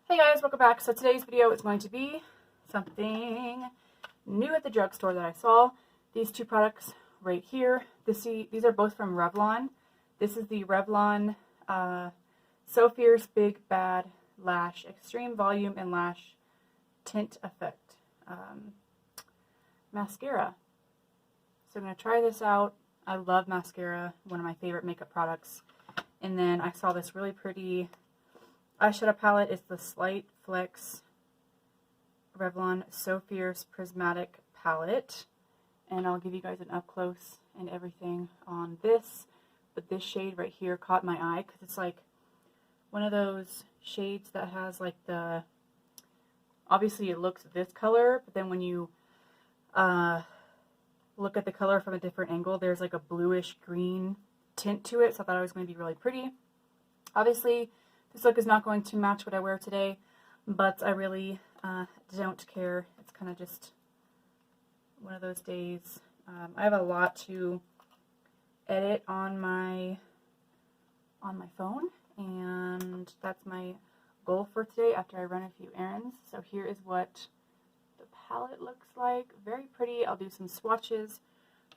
Hey guys, welcome back. So today's video is going to be something new at the drugstore that I saw. These two products right here. These are both from Revlon. This is the Revlon So Fierce Big Bad Lash Extreme Volume and Lash Tint Effect mascara. So I'm going to try this out. I love mascara, one of my favorite makeup products. And then I saw this really pretty eyeshadow palette. It's the Slight Flex Revlon So Fierce Prismatic Palette. And I'll give you guys an up close and everything on this. But this shade right here caught my eye because it's like one of those shades that has like the, obviously it looks this color, but then when you look at the color from a different angle, there's like a bluish green tint to it. So I thought it was going to be really pretty. Obviously, this look is not going to match what I wear today, but I really don't care. It's kind of just one of those days. I have a lot to edit on my phone, and that's my goal for today after I run a few errands. So here is what the palette looks like. Very pretty. I'll do some swatches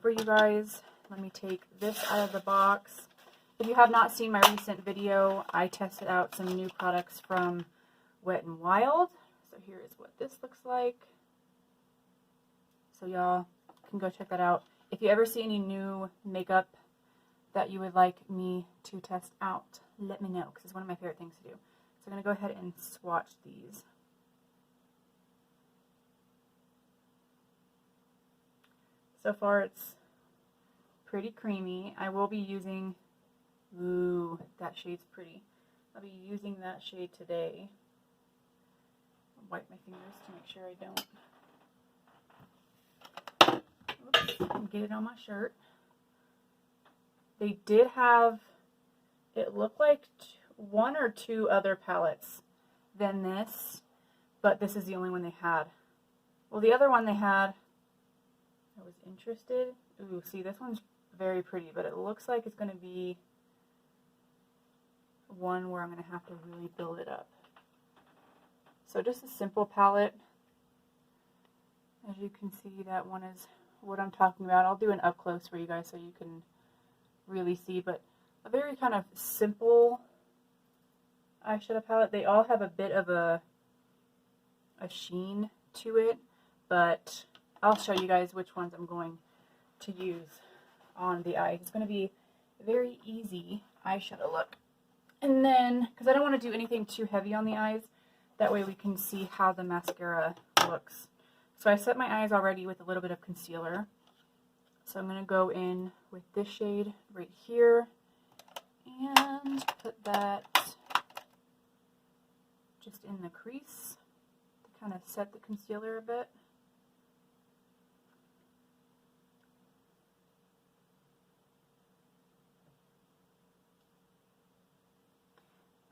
for you guys. Let me take this out of the box. If you have not seen my recent video, I tested out some new products from Wet n Wild. So here is what this looks like. So y'all can go check that out. If you ever see any new makeup that you would like me to test out, let me know, because it's one of my favorite things to do. So I'm going to go ahead and swatch these. So far it's pretty creamy. I will be using, ooh, that shade's pretty. I'll be using that shade today. I'll wipe my fingers to make sure I don't, oops, get it on my shirt. They did have, it looked like one or two other palettes than this, but this is the only one they had. Well, the other one they had, I was interested. Ooh, see, this one's very pretty, but it looks like it's going to be one where I'm going to have to really build it up. So just a simple palette. As you can see, that one is what I'm talking about. I'll do an up close for you guys so you can really see, but a very kind of simple eyeshadow palette. They all have a bit of a sheen to it, but I'll show you guys which ones I'm going to use on the eyes. It's going to be a very easy eyeshadow look. And then, because I don't want to do anything too heavy on the eyes, that way we can see how the mascara looks. So I set my eyes already with a little bit of concealer. So I'm going to go in with this shade right here and put that just in the crease to kind of set the concealer a bit.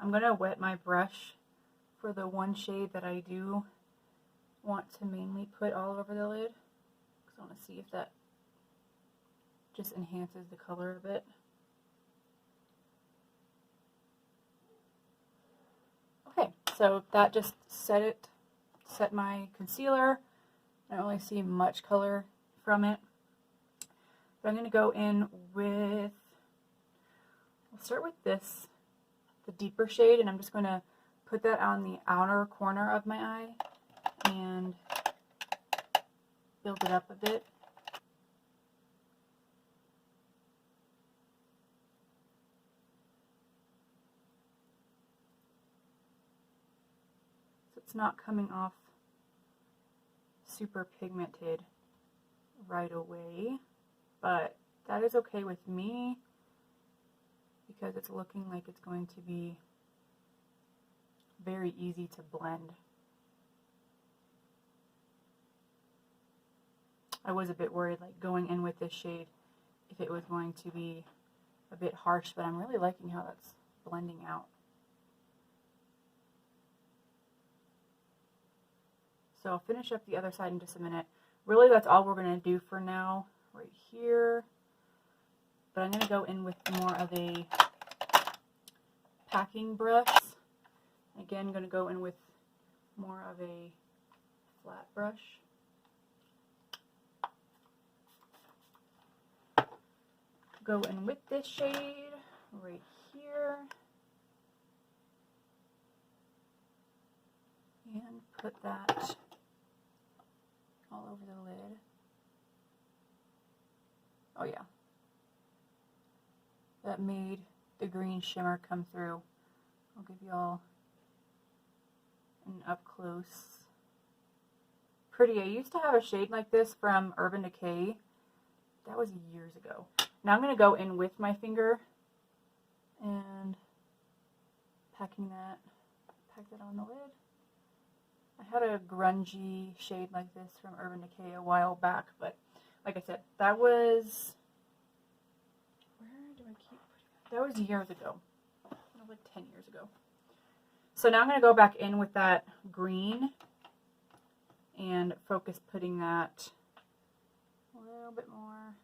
I'm going to wet my brush for the one shade that I do want to mainly put all over the lid, because I want to see if that just enhances the color a bit. Okay, so that just set my concealer. I don't really see much color from it. But I'm going to go in with, we'll start with this, the deeper shade, and I'm just going to put that on the outer corner of my eye and build it up a bit. So it's not coming off super pigmented right away, but that is okay with me, because it's looking like it's going to be very easy to blend. I was a bit worried, like going in with this shade, if it was going to be a bit harsh, but I'm really liking how that's blending out. So I'll finish up the other side in just a minute. Really, that's all we're going to do for now, right here. But I'm going to go in with more of a packing brush. Again, I'm going to go in with more of a flat brush. Go in with this shade right here. And put that all over the lid. Oh yeah. That made the green shimmer come through. I'll give y'all an up close. Pretty. I used to have a shade like this from Urban Decay. That was years ago. Now I'm going to go in with my finger and pack that on the lid. I had a grungy shade like this from Urban Decay a while back, but like I said, that was, where do I keep putting that? That was years ago. That was like 10 years ago. So now I'm going to go back in with that green and focus putting that a little bit more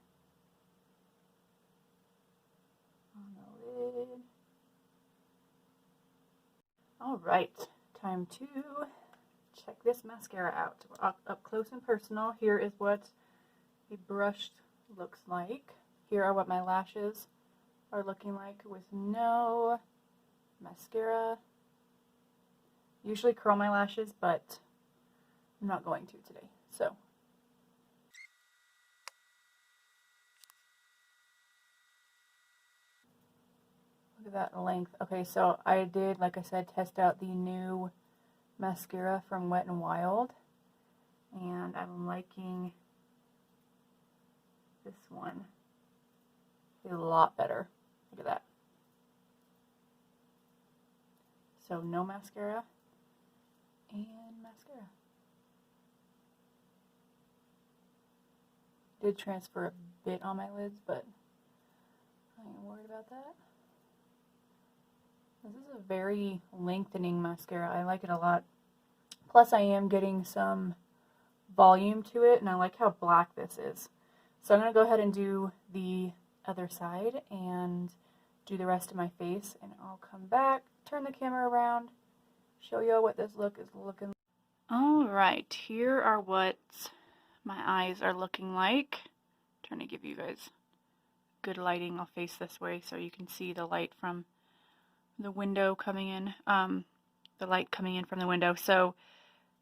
on the lid. All right, time to check this mascara out. Up close and personal. Here is what a brushed looks like. Here are what my lashes are looking like with no mascara. Usually curl my lashes, but I'm not going to today. So look at that length. Okay, so I did, like I said, test out the new mascara from Wet n Wild, and I'm liking this one a lot better. Look at that. So no mascara and mascara. Did transfer a bit on my lids, but I ain't worried about that. This is a very lengthening mascara. I like it a lot. Plus I am getting some volume to it, and I like how black this is. So I'm going to go ahead and do the other side and do the rest of my face, and I'll come back, turn the camera around, show you what this look is looking like. Alright, here are what my eyes are looking like. I'm trying to give you guys good lighting. I'll face this way so you can see the light from the window coming in, the light coming in from the window. So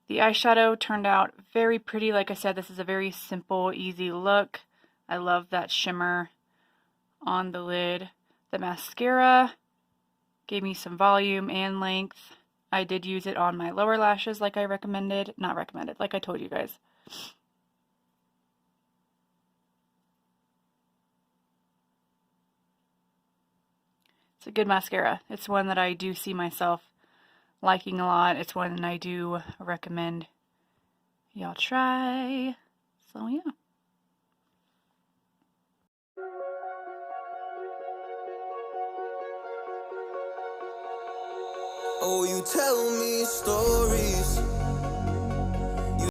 the eyeshadow turned out very pretty. Like I said, this is a very simple, easy look. I love that shimmer on the lid. The mascara gave me some volume and length. I did use it on my lower lashes like I recommended. Not recommended, like I told you guys. It's a good mascara. It's one that I do see myself liking a lot. It's one that I do recommend y'all try. So yeah. Oh, you tell me stories